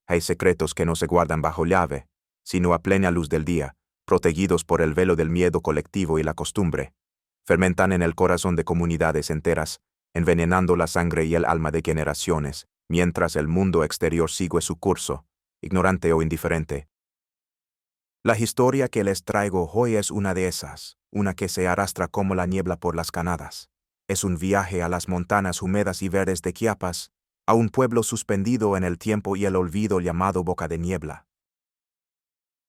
Hay secretos que no se guardan bajo llave, sino a plena luz del día, protegidos por el velo del miedo colectivo y la costumbre. Fermentan en el corazón de comunidades enteras, envenenando la sangre y el alma de generaciones, mientras el mundo exterior sigue su curso, ignorante o indiferente. La historia que les traigo hoy es una de esas, una que se arrastra como la niebla por las canadas. Es un viaje a las montañas húmedas y verdes de Chiapas, a un pueblo suspendido en el tiempo y el olvido llamado Boca de Niebla.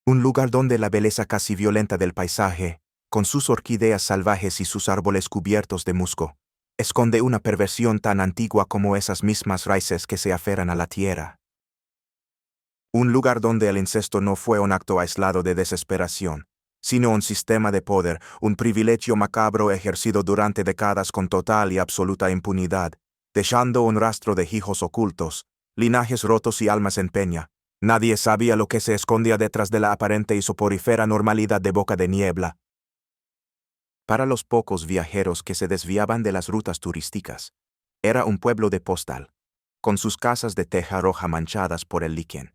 Un lugar donde la belleza casi violenta del paisaje, con sus orquídeas salvajes y sus árboles cubiertos de musgo, esconde una perversión tan antigua como esas mismas raíces que se aferran a la tierra. Un lugar donde el incesto no fue un acto aislado de desesperación, sino un sistema de poder, un privilegio macabro ejercido durante décadas con total y absoluta impunidad, dejando un rastro de hijos ocultos, linajes rotos y almas en peña. Nadie sabía lo que se escondía detrás de la aparente y soporífera normalidad de Boca de Niebla. Para los pocos viajeros que se desviaban de las rutas turísticas, era un pueblo de postal, con sus casas de teja roja manchadas por el líquen,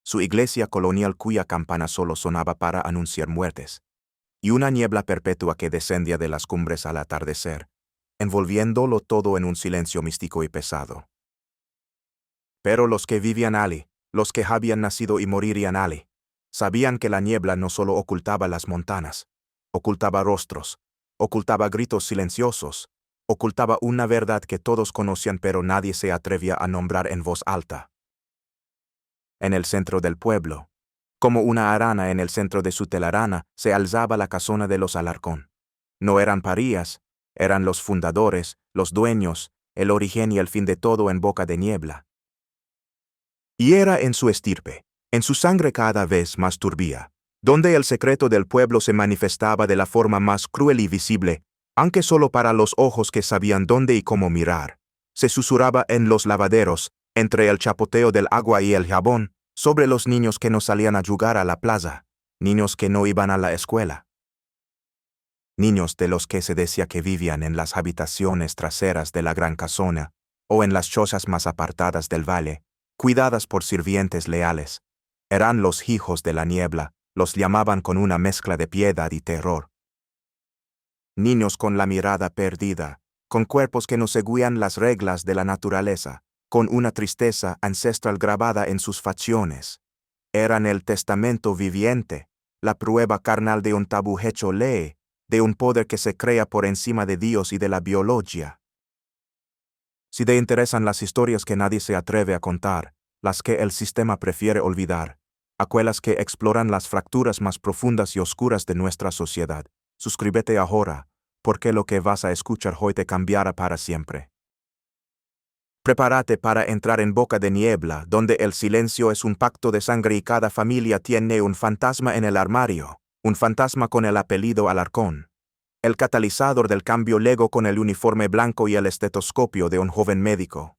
su iglesia colonial cuya campana solo sonaba para anunciar muertes, y una niebla perpetua que descendía de las cumbres al atardecer, envolviéndolo todo en un silencio místico y pesado. Pero los que vivían allí, los que habían nacido y morirían allí, sabían que la niebla no solo ocultaba las montañas, ocultaba rostros, ocultaba gritos silenciosos, ocultaba una verdad que todos conocían pero nadie se atrevía a nombrar en voz alta. En el centro del pueblo, como una arana en el centro de su telaraña, se alzaba la casona de los Alarcón. No eran parías, eran los fundadores, los dueños, el origen y el fin de todo en Boca de Niebla. Y era en su estirpe, en su sangre cada vez más turbia, donde el secreto del pueblo se manifestaba de la forma más cruel y visible, aunque solo para los ojos que sabían dónde y cómo mirar. Se susurraba en los lavaderos, entre el chapoteo del agua y el jabón, sobre los niños que no salían a jugar a la plaza, niños que no iban a la escuela. Niños de los que se decía que vivían en las habitaciones traseras de la gran casona, o en las chozas más apartadas del valle, cuidadas por sirvientes leales. Eran los hijos de la niebla, los llamaban con una mezcla de piedad y terror. Niños con la mirada perdida, con cuerpos que no seguían las reglas de la naturaleza, con una tristeza ancestral grabada en sus facciones. Eran el testamento viviente, la prueba carnal de un tabú hecho ley, de un poder que se crea por encima de Dios y de la biología. Si te interesan las historias que nadie se atreve a contar, las que el sistema prefiere olvidar, aquellas que exploran las fracturas más profundas y oscuras de nuestra sociedad, suscríbete ahora, porque lo que vas a escuchar hoy te cambiará para siempre. Prepárate para entrar en Boca de Niebla, donde el silencio es un pacto de sangre y cada familia tiene un fantasma en el armario, un fantasma con el apellido Alarcón. El catalizador del cambio llegó con el uniforme blanco y el estetoscopio de un joven médico.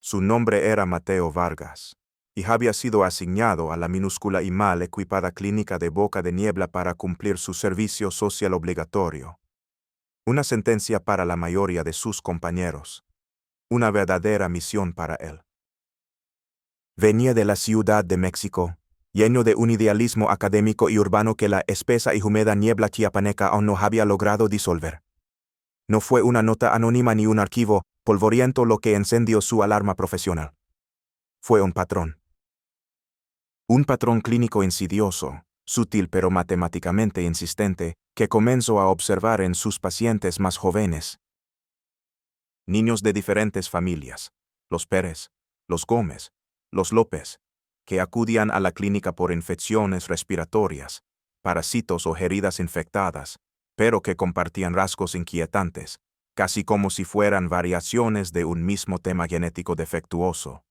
Su nombre era Mateo Vargas, y había sido asignado a la minúscula y mal equipada clínica de Boca de Niebla para cumplir su servicio social obligatorio. Una sentencia para la mayoría de sus compañeros. Una verdadera misión para él. Venía de la Ciudad de México, lleno de un idealismo académico y urbano que la espesa y húmeda niebla chiapaneca aún no había logrado disolver. No fue una nota anónima ni un archivo polvoriento lo que encendió su alarma profesional. Fue un patrón. Un patrón clínico insidioso, sutil pero matemáticamente insistente, que comenzó a observar en sus pacientes más jóvenes. Niños de diferentes familias, los Pérez, los Gómez, los López, que acudían a la clínica por infecciones respiratorias, parásitos o heridas infectadas, pero que compartían rasgos inquietantes, casi como si fueran variaciones de un mismo tema genético defectuoso.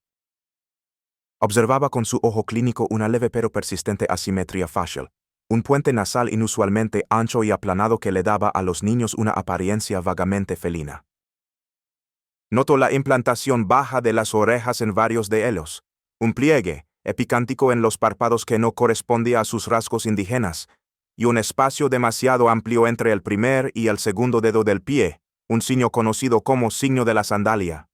Observaba con su ojo clínico una leve pero persistente asimetría facial, un puente nasal inusualmente ancho y aplanado que le daba a los niños una apariencia vagamente felina. Notó la implantación baja de las orejas en varios de ellos, un pliegue epicántico en los párpados que no correspondía a sus rasgos indígenas, y un espacio demasiado amplio entre el primer y el segundo dedo del pie, un signo conocido como signo de la sandalia.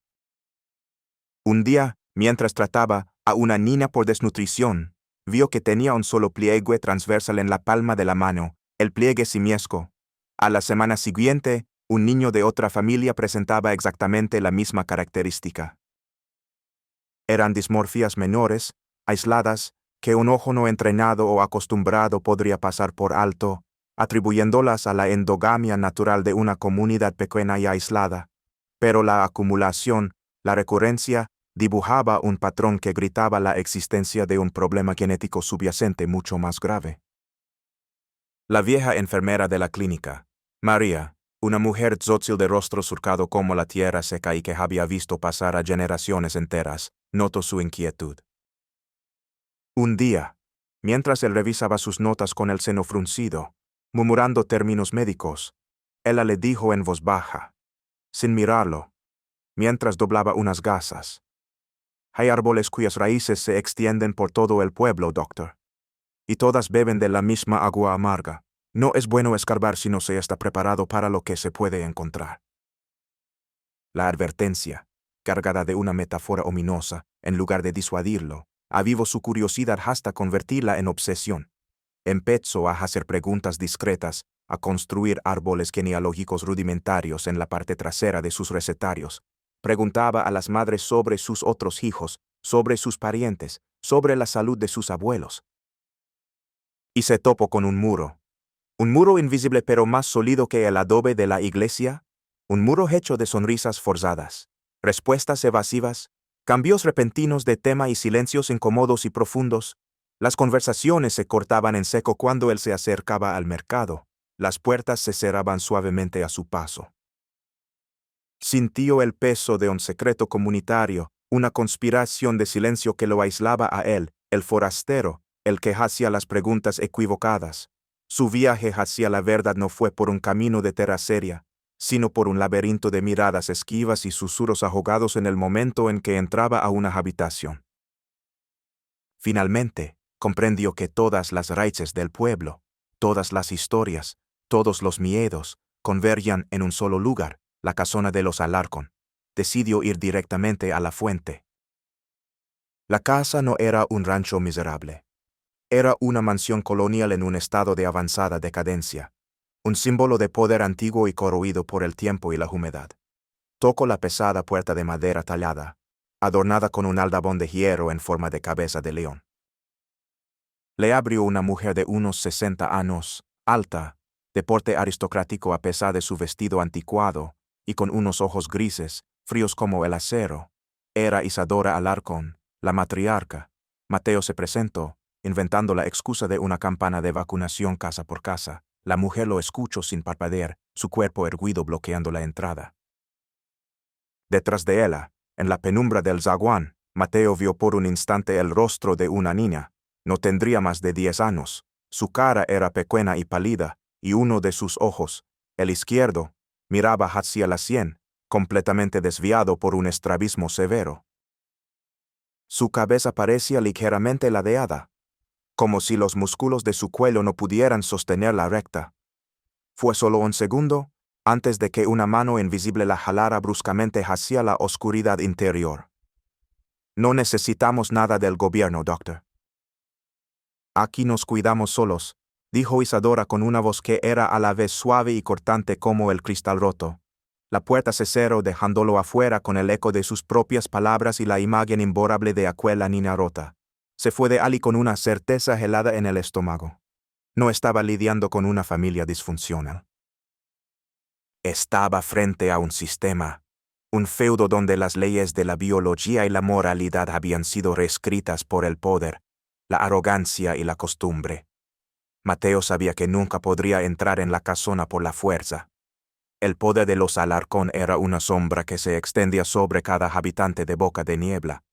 Un día, Mientras trataba a una niña por desnutrición, vio que tenía un solo pliegue transversal en la palma de la mano, el pliegue simiesco. A la semana siguiente, un niño de otra familia presentaba exactamente la misma característica. Eran dismorfias menores, aisladas, que un ojo no entrenado o acostumbrado podría pasar por alto, atribuyéndolas a la endogamia natural de una comunidad pequeña y aislada. Pero la acumulación, la recurrencia, dibujaba un patrón que gritaba la existencia de un problema genético subyacente mucho más grave. La vieja enfermera de la clínica, María, una mujer tzótzil de rostro surcado como la tierra seca y que había visto pasar a generaciones enteras, notó su inquietud. Un día, mientras él revisaba sus notas con el seno fruncido, murmurando términos médicos, ella le dijo en voz baja, sin mirarlo, mientras doblaba unas gasas: «Hay árboles cuyas raíces se extienden por todo el pueblo, doctor. Y todas beben de la misma agua amarga. No es bueno escarbar si no se está preparado para lo que se puede encontrar». La advertencia, cargada de una metáfora ominosa, en lugar de disuadirlo, avivó su curiosidad hasta convertirla en obsesión. Empezó a hacer preguntas discretas, a construir árboles genealógicos rudimentarios en la parte trasera de sus recetarios. Preguntaba a las madres sobre sus otros hijos, sobre sus parientes, sobre la salud de sus abuelos. Y se topó con un muro invisible pero más sólido que el adobe de la iglesia, un muro hecho de sonrisas forzadas, respuestas evasivas, cambios repentinos de tema y silencios incómodos y profundos. Las conversaciones se cortaban en seco cuando él se acercaba al mercado, las puertas se cerraban suavemente a su paso. Sintió el peso de un secreto comunitario, una conspiración de silencio que lo aislaba a él, el forastero, el que hacía las preguntas equivocadas. Su viaje hacia la verdad no fue por un camino de terracería, sino por un laberinto de miradas esquivas y susurros ahogados en el momento en que entraba a una habitación. Finalmente, comprendió que todas las raíces del pueblo, todas las historias, todos los miedos, convergían en un solo lugar, la casona de los Alarcón. Decidió ir directamente a la fuente. La casa no era un rancho miserable. Era una mansión colonial en un estado de avanzada decadencia, un símbolo de poder antiguo y corroído por el tiempo y la humedad. Tocó la pesada puerta de madera tallada, adornada con un aldabón de hierro en forma de cabeza de león. Le abrió una mujer de unos 60 años, alta, de porte aristocrático a pesar de su vestido anticuado, y con unos ojos grises, fríos como el acero. Era Isadora Alarcón, la matriarca. Mateo se presentó, inventando la excusa de una campana de vacunación casa por casa. La mujer lo escuchó sin parpadear, su cuerpo erguido bloqueando la entrada. Detrás de ella, en la penumbra del zaguán, Mateo vio por un instante el rostro de una niña. No tendría más de 10 años. Su cara era pequeña y pálida, y uno de sus ojos, el izquierdo, miraba hacia la sien, completamente desviado por un estrabismo severo. Su cabeza parecía ligeramente ladeada, como si los músculos de su cuello no pudieran sostenerla recta. Fue solo un segundo, antes de que una mano invisible la jalara bruscamente hacia la oscuridad interior. «No necesitamos nada del gobierno, doctor. Aquí nos cuidamos solos», dijo Isadora con una voz que era a la vez suave y cortante como el cristal roto. La puerta se cerró dejándolo afuera con el eco de sus propias palabras y la imagen imborrable de aquella niña rota. Se fue de allí con una certeza helada en el estómago. No estaba lidiando con una familia disfuncional. Estaba frente a un sistema, un feudo donde las leyes de la biología y la moralidad habían sido reescritas por el poder, la arrogancia y la costumbre. Mateo sabía que nunca podría entrar en la casona por la fuerza. El poder de los Alarcón era una sombra que se extendía sobre cada habitante de Boca de Niebla.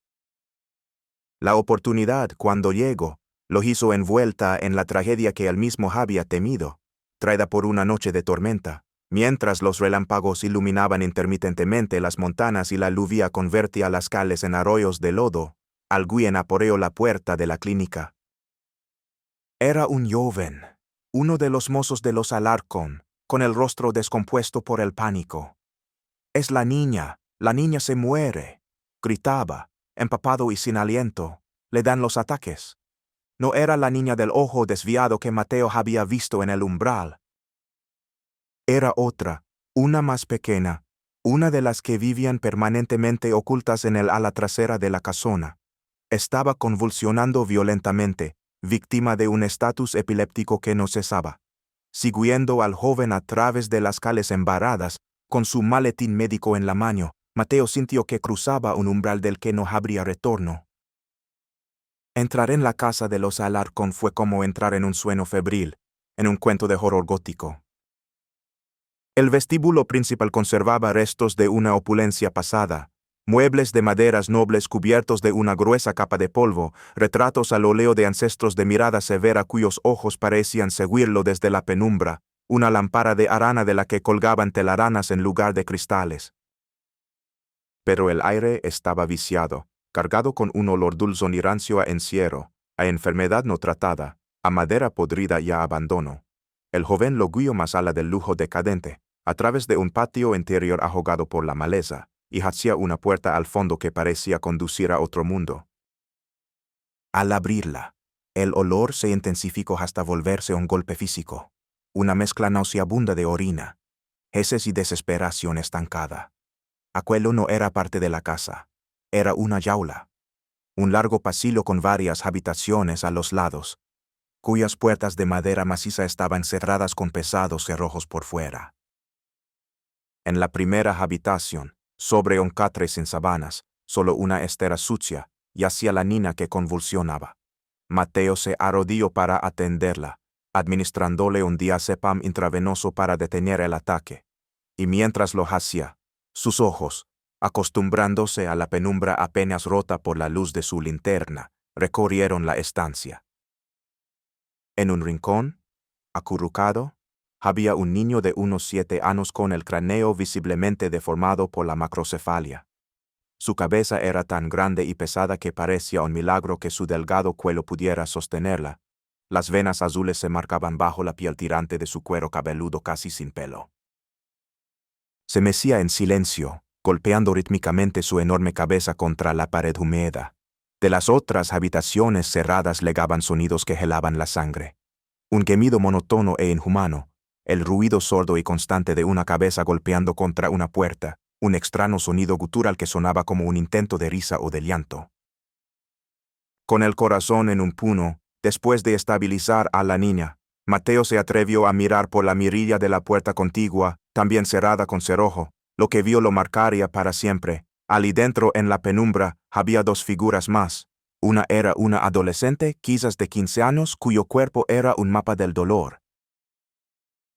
La oportunidad, cuando llegó, lo hizo envuelta en la tragedia que él mismo había temido, traída por una noche de tormenta, mientras los relámpagos iluminaban intermitentemente las montañas y la lluvia convertía las calles en arroyos de lodo. Alguien aporreó la puerta de la clínica. Era un joven, uno de los mozos de los Alarcón, con el rostro descompuesto por el pánico. «Es la niña se muere», gritaba, empapado y sin aliento, le dan los ataques. No era la niña del ojo desviado que Mateo había visto en el umbral. Era otra, una más pequeña, una de las que vivían permanentemente ocultas en el ala trasera de la casona. Estaba convulsionando violentamente, víctima de un estatus epiléptico que no cesaba. Siguiendo al joven a través de las calles embarradas, con su maletín médico en la mano, Mateo sintió que cruzaba un umbral del que no habría retorno. Entrar en la casa de los Alarcón fue como entrar en un sueño febril, en un cuento de horror gótico. El vestíbulo principal conservaba restos de una opulencia pasada, muebles de maderas nobles cubiertos de una gruesa capa de polvo, retratos al óleo de ancestros de mirada severa cuyos ojos parecían seguirlo desde la penumbra, una lámpara de arana de la que colgaban telaranas en lugar de cristales. Pero el aire estaba viciado, cargado con un olor dulzón y rancio a encierro, a enfermedad no tratada, a madera podrida y a abandono. El joven lo guió más allá del lujo decadente, a través de un patio interior ahogado por la maleza, y hacia una puerta al fondo que parecía conducir a otro mundo. Al abrirla, el olor se intensificó hasta volverse un golpe físico, una mezcla nauseabunda de orina, heces y desesperación estancada. Aquello no era parte de la casa, era una jaula. Un largo pasillo con varias habitaciones a los lados, cuyas puertas de madera maciza estaban cerradas con pesados cerrojos por fuera. En la primera habitación, sobre un catre sin sábanas, solo una estera sucia, yacía la niña que convulsionaba. Mateo se arrodilló para atenderla, administrándole un diazepam intravenoso para detener el ataque. Y mientras lo hacía, sus ojos, acostumbrándose a la penumbra apenas rota por la luz de su linterna, recorrieron la estancia. En un rincón, acurrucado, había un niño de unos 7 años con el cráneo visiblemente deformado por la macrocefalia. Su cabeza era tan grande y pesada que parecía un milagro que su delgado cuello pudiera sostenerla. Las venas azules se marcaban bajo la piel tirante de su cuero cabeludo casi sin pelo. Se mecía en silencio, golpeando rítmicamente su enorme cabeza contra la pared húmeda. De las otras habitaciones cerradas legaban sonidos que helaban la sangre. Un gemido monótono e inhumano, el ruido sordo y constante de una cabeza golpeando contra una puerta, un extraño sonido gutural que sonaba como un intento de risa o de llanto. Con el corazón en un puño, después de estabilizar a la niña, Mateo se atrevió a mirar por la mirilla de la puerta contigua, también cerrada con cerrojo. Lo que vio lo marcaría para siempre. Allí dentro en la penumbra había 2 figuras más. Una era una adolescente, quizás de 15 años, cuyo cuerpo era un mapa del dolor.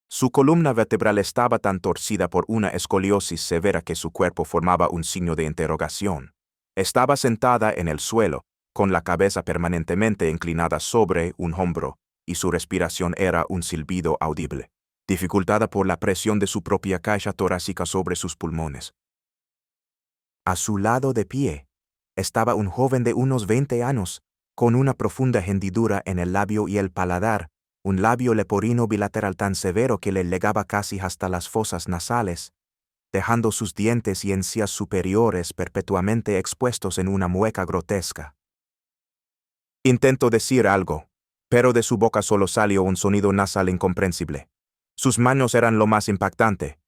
Su columna vertebral estaba tan torcida por una escoliosis severa que su cuerpo formaba un signo de interrogación. Estaba sentada en el suelo, con la cabeza permanentemente inclinada sobre un hombro, y su respiración era un silbido audible, dificultada por la presión de su propia caja torácica sobre sus pulmones. A su lado de pie, estaba un joven de unos 20 años, con una profunda hendidura en el labio y el paladar, un labio leporino bilateral tan severo que le llegaba casi hasta las fosas nasales, dejando sus dientes y encías superiores perpetuamente expuestos en una mueca grotesca. Intentó decir algo, pero de su boca solo salió un sonido nasal incomprensible. Sus manos eran lo más impactante.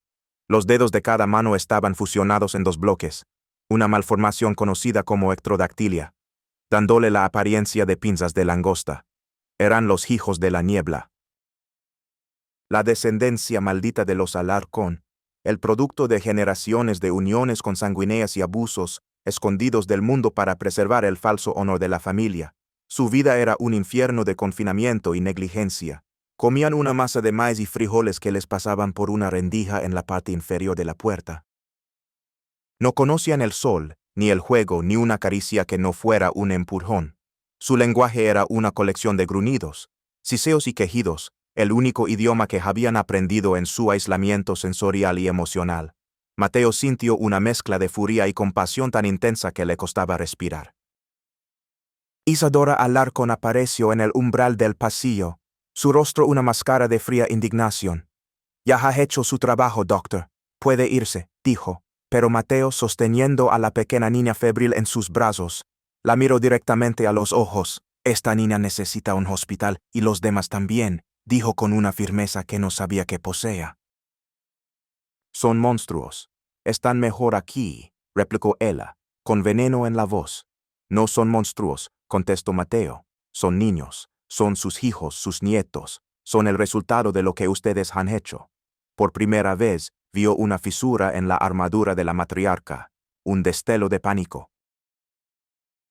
Los dedos de cada mano estaban fusionados en 2 bloques, una malformación conocida como ectrodactilia, dándole la apariencia de pinzas de langosta. Eran los hijos de la niebla. La descendencia maldita de los Alarcón, el producto de generaciones de uniones consanguíneas y abusos, escondidos del mundo para preservar el falso honor de la familia. Su vida era un infierno de confinamiento y negligencia. Comían una masa de maíz y frijoles que les pasaban por una rendija en la parte inferior de la puerta. No conocían el sol, ni el juego, ni una caricia que no fuera un empujón. Su lenguaje era una colección de gruñidos, siseos y quejidos, el único idioma que habían aprendido en su aislamiento sensorial y emocional. Mateo sintió una mezcla de furia y compasión tan intensa que le costaba respirar. Isadora Alarcón apareció en el umbral del pasillo, su rostro una máscara de fría indignación. «Ya ha hecho su trabajo, doctor. Puede irse», dijo, Pero Mateo, sosteniendo a la pequeña niña febril en sus brazos, la miró directamente a los ojos. Esta niña necesita un hospital, y los demás también, dijo con una firmeza que no sabía que poseía. Son monstruos. Están mejor aquí, replicó ella, con veneno en la voz. No son monstruos, contestó Mateo. Son niños, son sus hijos, sus nietos, son el resultado de lo que ustedes han hecho. Por primera vez, vio una fisura en la armadura de la matriarca, un destello de pánico.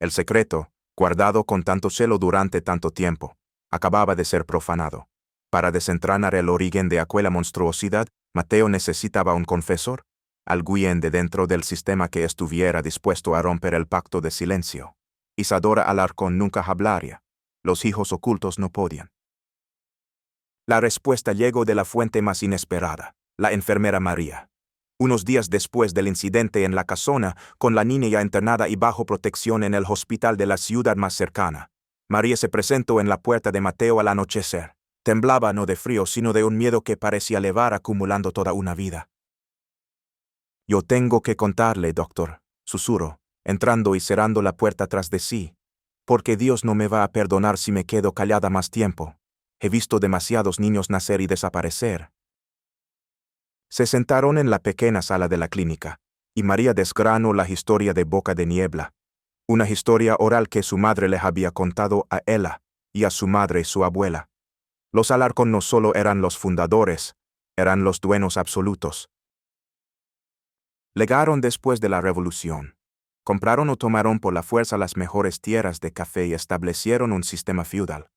El secreto, guardado con tanto celo durante tanto tiempo, acababa de ser profanado. Para desentrañar el origen de aquella monstruosidad, Mateo necesitaba un confesor, alguien de dentro del sistema que estuviera dispuesto a romper el pacto de silencio. Isadora Alarcón nunca hablaría. Los hijos ocultos no podían. La respuesta llegó de la fuente más inesperada, la enfermera María. Unos días después del incidente en la casona, con la niña ya internada y bajo protección en el hospital de la ciudad más cercana, María se presentó en la puerta de Mateo al anochecer. Temblaba no de frío, sino de un miedo que parecía levar acumulando toda una vida. «Yo tengo que contarle, doctor», susurró, entrando y cerrando la puerta tras de sí, «porque Dios no me va a perdonar si me quedo callada más tiempo. He visto demasiados niños nacer y desaparecer». Se sentaron en la pequeña sala de la clínica, y María desgranó la historia de Boca de Niebla, una historia oral que su madre le había contado a ella y a su madre su abuela. Los Alarcón no solo eran los fundadores, eran los dueños absolutos. Legaron después de la revolución. Compraron o tomaron por la fuerza las mejores tierras de café y establecieron un sistema feudal.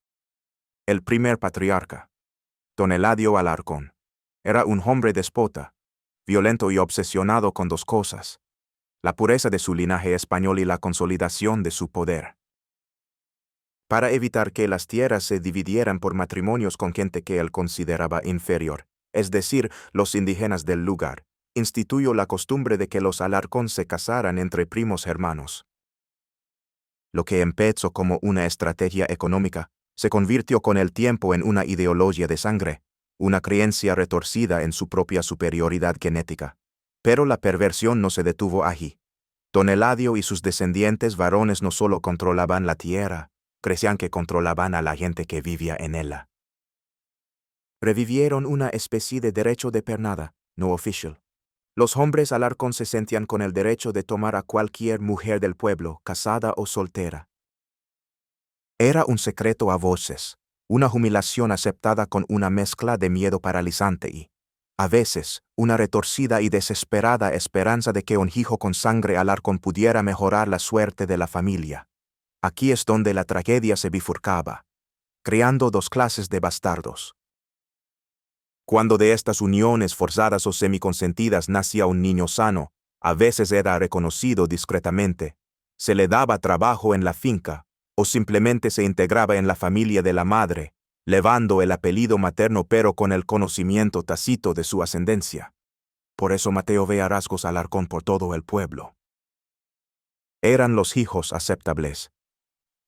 El primer patriarca, don Eladio Alarcón, era un hombre déspota, violento y obsesionado con dos cosas: la pureza de su linaje español y la consolidación de su poder. Para evitar que las tierras se dividieran por matrimonios con gente que él consideraba inferior, es decir, los indígenas del lugar, instituyó la costumbre de que los Alarcón se casaran entre primos hermanos. Lo que empezó como una estrategia económica, se convirtió con el tiempo en una ideología de sangre, una creencia retorcida en su propia superioridad genética. Pero la perversión no se detuvo allí. Don Eladio y sus descendientes varones no solo controlaban la tierra, creían que controlaban a la gente que vivía en ella. Revivieron una especie de derecho de pernada, no oficial. Los hombres Alarcón se sentían con el derecho de tomar a cualquier mujer del pueblo, casada o soltera. Era un secreto a voces, una humillación aceptada con una mezcla de miedo paralizante y, a veces, una retorcida y desesperada esperanza de que un hijo con sangre Alarcón pudiera mejorar la suerte de la familia. Aquí es donde la tragedia se bifurcaba, creando dos clases de bastardos. Cuando de estas uniones forzadas o semiconsentidas nacía un niño sano, a veces era reconocido discretamente, se le daba trabajo en la finca, o simplemente se integraba en la familia de la madre, llevando el apellido materno pero con el conocimiento tácito de su ascendencia. Por eso Mateo ve a rasgos Alarcón por todo el pueblo. Eran los hijos aceptables.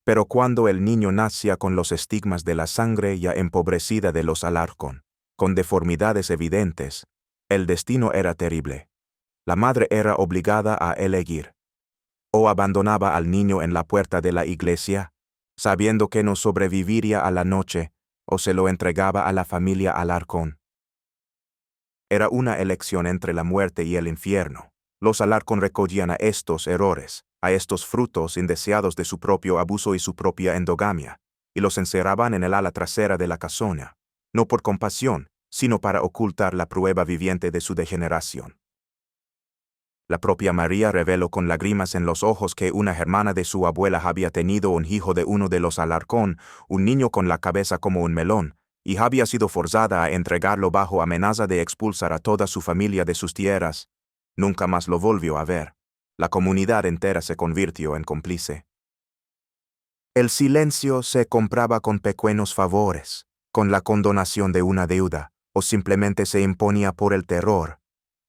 Pero cuando el niño nacía con los estigmas de la sangre ya empobrecida de los Alarcón, con deformidades evidentes, el destino era terrible. La madre era obligada a elegir. O abandonaba al niño en la puerta de la iglesia, sabiendo que no sobreviviría a la noche, o se lo entregaba a la familia Alarcón. Era una elección entre la muerte y el infierno. Los Alarcón recogían a estos errores, a estos frutos indeseados de su propio abuso y su propia endogamia, y los encerraban en el ala trasera de la casona, no por compasión, sino para ocultar la prueba viviente de su degeneración. La propia María reveló con lágrimas en los ojos que una hermana de su abuela había tenido un hijo de uno de los Alarcón, un niño con la cabeza como un melón, y había sido forzada a entregarlo bajo amenaza de expulsar a toda su familia de sus tierras. Nunca más lo volvió a ver. La comunidad entera se convirtió en cómplice. El silencio se compraba con pequeños favores, con la condonación de una deuda, o simplemente se imponía por el terror.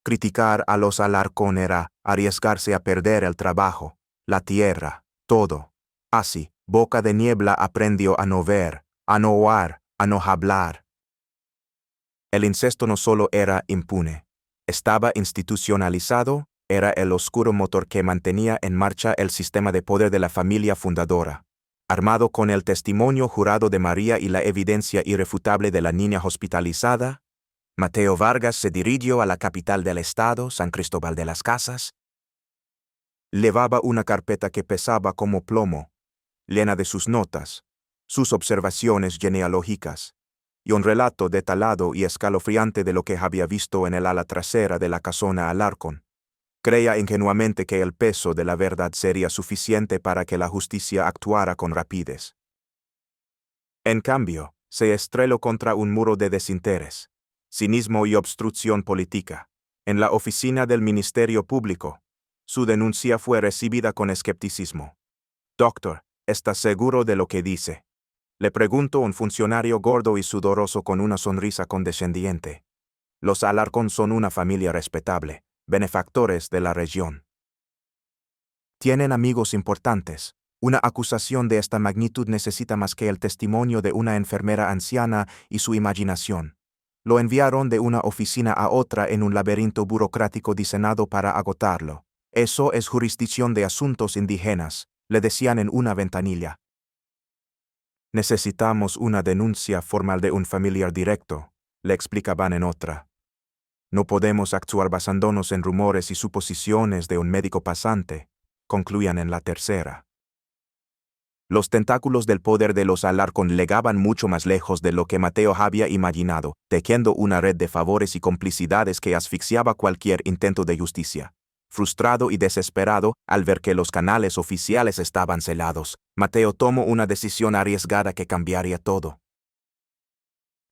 Criticar a los Alarcón era arriesgarse a perder el trabajo, la tierra, todo. Así, Boca de Niebla aprendió a no ver, a no oír, a no hablar. El incesto no solo era impune, estaba institucionalizado, era el oscuro motor que mantenía en marcha el sistema de poder de la familia fundadora. Armado con el testimonio jurado de María y la evidencia irrefutable de la niña hospitalizada, Mateo Vargas se dirigió a la capital del estado, San Cristóbal de las Casas. Llevaba una carpeta que pesaba como plomo, llena de sus notas, sus observaciones genealógicas, y un relato detallado y escalofriante de lo que había visto en el ala trasera de la casona Alarcón. Creía ingenuamente que el peso de la verdad sería suficiente para que la justicia actuara con rapidez. En cambio, se estrelló contra un muro de desinterés, cinismo y obstrucción política. En la oficina del Ministerio Público, su denuncia fue recibida con escepticismo. «Doctor, ¿está seguro de lo que dice?», le preguntó un funcionario gordo y sudoroso con una sonrisa condescendiente. «Los Alarcón son una familia respetable, benefactores de la región. Tienen amigos importantes. Una acusación de esta magnitud necesita más que el testimonio de una enfermera anciana y su imaginación. Lo enviaron de una oficina a otra en un laberinto burocrático diseñado para agotarlo. Eso es jurisdicción de asuntos indígenas», le decían en una ventanilla. «Necesitamos una denuncia formal de un familiar directo», le explicaban en otra. «No podemos actuar basándonos en rumores y suposiciones de un médico pasante», concluían en la tercera. Los tentáculos del poder de los Alarcón llegaban mucho más lejos de lo que Mateo había imaginado, tejiendo una red de favores y complicidades que asfixiaba cualquier intento de justicia. Frustrado y desesperado, al ver que los canales oficiales estaban celados, Mateo tomó una decisión arriesgada que cambiaría todo.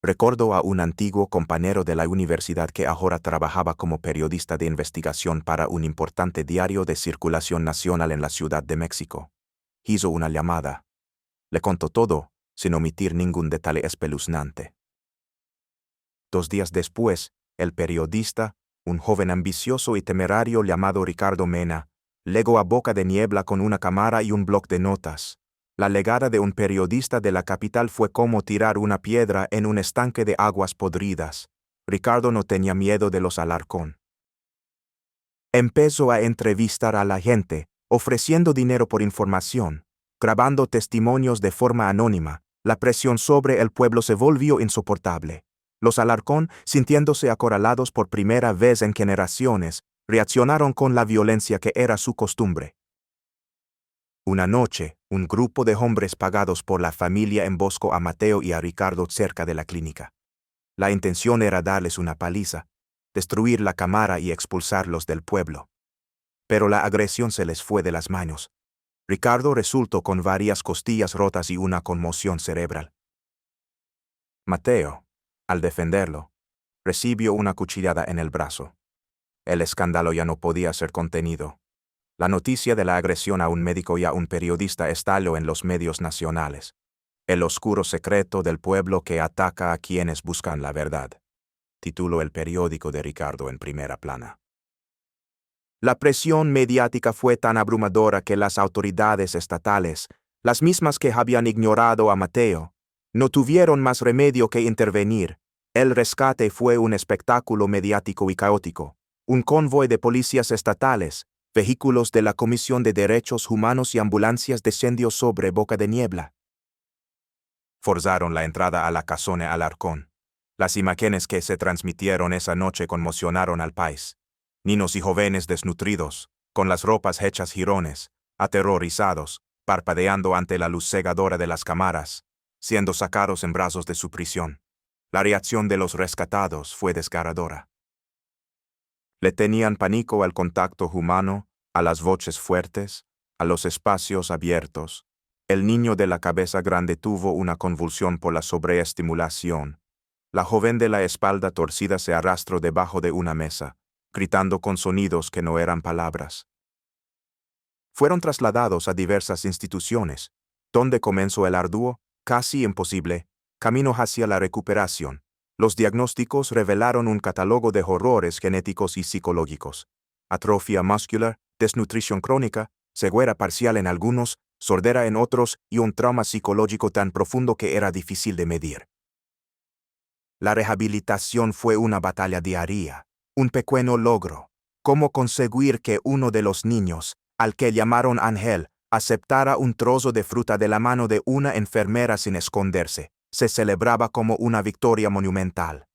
Recordó a un antiguo compañero de la universidad que ahora trabajaba como periodista de investigación para un importante diario de circulación nacional en la Ciudad de México. Hizo una llamada. Le contó todo, sin omitir ningún detalle espeluznante. 2 días después, el periodista, un joven ambicioso y temerario llamado Ricardo Mena, llegó a Boca de Niebla con una cámara y un bloc de notas. La llegada de un periodista de la capital fue como tirar una piedra en un estanque de aguas podridas. Ricardo no tenía miedo de los Alarcón. Empezó a entrevistar a la gente, ofreciendo dinero por información, grabando testimonios de forma anónima. La presión sobre el pueblo se volvió insoportable. Los Alarcón, sintiéndose acorralados por primera vez en generaciones, reaccionaron con la violencia que era su costumbre. Una noche, un grupo de hombres pagados por la familia emboscó a Mateo y a Ricardo cerca de la clínica. La intención era darles una paliza, destruir la cámara y expulsarlos del pueblo. Pero la agresión se les fue de las manos. Ricardo resultó con varias costillas rotas y una conmoción cerebral. Mateo, al defenderlo, recibió una cuchillada en el brazo. El escándalo ya no podía ser contenido. La noticia de la agresión a un médico y a un periodista estalló en los medios nacionales. «El oscuro secreto del pueblo que ataca a quienes buscan la verdad», tituló el periódico de Ricardo en primera plana. La presión mediática fue tan abrumadora que las autoridades estatales, las mismas que habían ignorado a Mateo, no tuvieron más remedio que intervenir. El rescate fue un espectáculo mediático y caótico. Un convoy de policías estatales, vehículos de la Comisión de Derechos Humanos y ambulancias descendió sobre Boca de Niebla. Forzaron la entrada a la casona Alarcón. Las imágenes que se transmitieron esa noche conmocionaron al país. Niños y jóvenes desnutridos, con las ropas hechas jirones, aterrorizados, parpadeando ante la luz cegadora de las cámaras, siendo sacados en brazos de su prisión. La reacción de los rescatados fue desgarradora. Le tenían pánico al contacto humano, a las voces fuertes, a los espacios abiertos. El niño de la cabeza grande tuvo una convulsión por la sobreestimulación. La joven de la espalda torcida se arrastró debajo de una mesa, gritando con sonidos que no eran palabras. Fueron trasladados a diversas instituciones, donde comenzó el arduo, casi imposible, camino hacia la recuperación. Los diagnósticos revelaron un catálogo de horrores genéticos y psicológicos: atrofia muscular, desnutrición crónica, ceguera parcial en algunos, sordera en otros y un trauma psicológico tan profundo que era difícil de medir. La rehabilitación fue una batalla diaria, un pequeño logro, cómo conseguir que uno de los niños, al que llamaron Ángel, aceptara un trozo de fruta de la mano de una enfermera sin esconderse, se celebraba como una victoria monumental.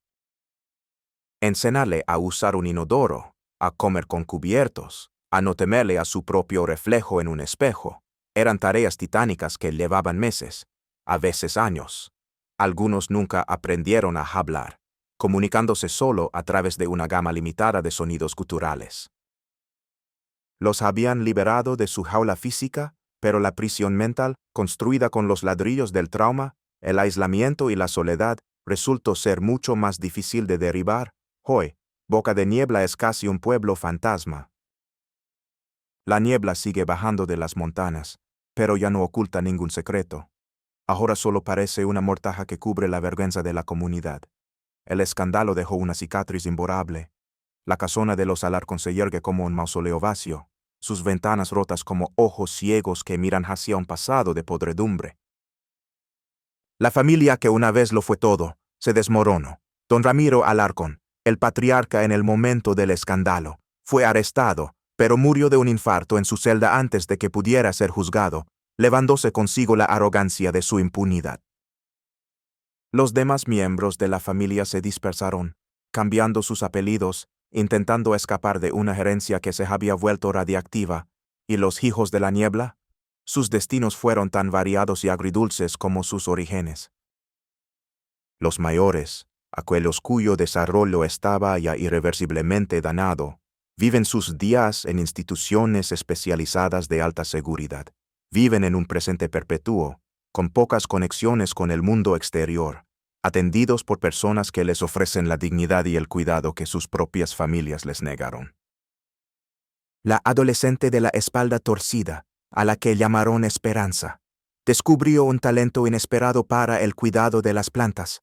Enseñarle a usar un inodoro, a comer con cubiertos, a no temerle a su propio reflejo en un espejo, eran tareas titánicas que llevaban meses, a veces años. Algunos nunca aprendieron a hablar, comunicándose solo a través de una gama limitada de sonidos guturales. Los habían liberado de su jaula física, pero la prisión mental, construida con los ladrillos del trauma, el aislamiento y la soledad, resultó ser mucho más difícil de derribar. Hoy, Boca de Niebla es casi un pueblo fantasma. La niebla sigue bajando de las montañas, pero ya no oculta ningún secreto. Ahora solo parece una mortaja que cubre la vergüenza de la comunidad. El escándalo dejó una cicatriz imborrable. La casona de los Alarcón se yergue como un mausoleo vacío, sus ventanas rotas como ojos ciegos que miran hacia un pasado de podredumbre. La familia que una vez lo fue todo, se desmoronó. Don Ramiro Alarcón, el patriarca en el momento del escándalo, fue arrestado, pero murió de un infarto en su celda antes de que pudiera ser juzgado, llevándose consigo la arrogancia de su impunidad. Los demás miembros de la familia se dispersaron, cambiando sus apellidos, intentando escapar de una herencia que se había vuelto radiactiva, y los hijos de la niebla, sus destinos fueron tan variados y agridulces como sus orígenes. Los mayores, aquellos cuyo desarrollo estaba ya irreversiblemente dañado, viven sus días en instituciones especializadas de alta seguridad, viven en un presente perpetuo, con pocas conexiones con el mundo exterior, atendidos por personas que les ofrecen la dignidad y el cuidado que sus propias familias les negaron. La adolescente de la espalda torcida, a la que llamaron Esperanza, descubrió un talento inesperado para el cuidado de las plantas.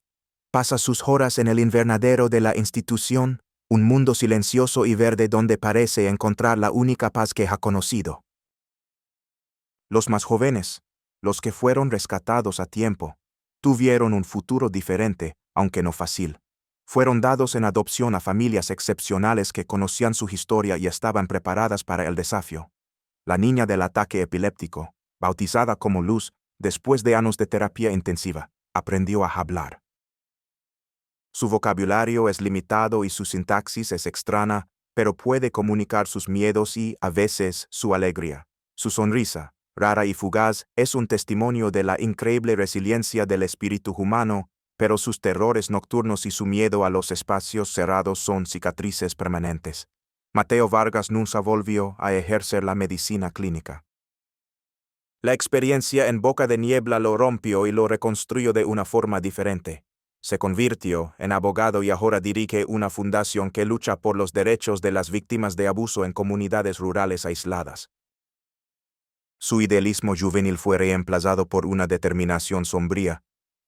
Pasa sus horas en el invernadero de la institución, un mundo silencioso y verde donde parece encontrar la única paz que ha conocido. Los más jóvenes, los que fueron rescatados a tiempo, tuvieron un futuro diferente, aunque no fácil. Fueron dados en adopción a familias excepcionales que conocían su historia y estaban preparadas para el desafío. La niña del ataque epiléptico, bautizada como Luz, después de años de terapia intensiva, aprendió a hablar. Su vocabulario es limitado y su sintaxis es extraña, pero puede comunicar sus miedos y, a veces, su alegría. Su sonrisa, rara y fugaz, es un testimonio de la increíble resiliencia del espíritu humano, pero sus terrores nocturnos y su miedo a los espacios cerrados son cicatrices permanentes. Mateo Vargas nunca volvió a ejercer la medicina clínica. La experiencia en Boca de Niebla lo rompió y lo reconstruyó de una forma diferente. Se convirtió en abogado y ahora dirige una fundación que lucha por los derechos de las víctimas de abuso en comunidades rurales aisladas. Su idealismo juvenil fue reemplazado por una determinación sombría,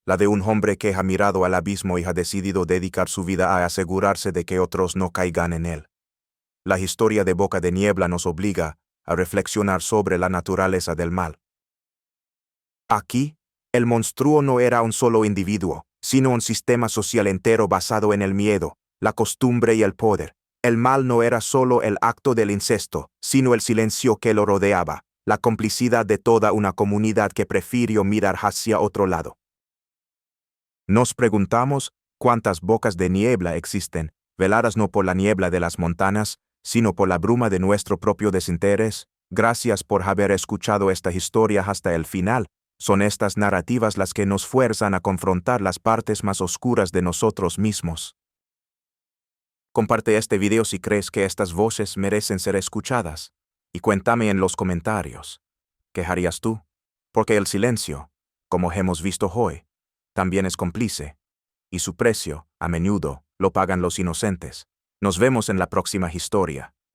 la de un hombre que ha mirado al abismo y ha decidido dedicar su vida a asegurarse de que otros no caigan en él. La historia de Boca de Niebla nos obliga a reflexionar sobre la naturaleza del mal. Aquí, el monstruo no era un solo individuo, sino un sistema social entero basado en el miedo, la costumbre y el poder. El mal no era solo el acto del incesto, sino el silencio que lo rodeaba, la complicidad de toda una comunidad que prefirió mirar hacia otro lado. Nos preguntamos cuántas bocas de niebla existen, veladas no por la niebla de las montañas, sino por la bruma de nuestro propio desinterés. Gracias por haber escuchado esta historia hasta el final. Son estas narrativas las que nos fuerzan a confrontar las partes más oscuras de nosotros mismos. Comparte este video si crees que estas voces merecen ser escuchadas, y cuéntame en los comentarios. ¿Qué harías tú? Porque el silencio, como hemos visto hoy, también es cómplice, y su precio, a menudo, lo pagan los inocentes. Nos vemos en la próxima historia.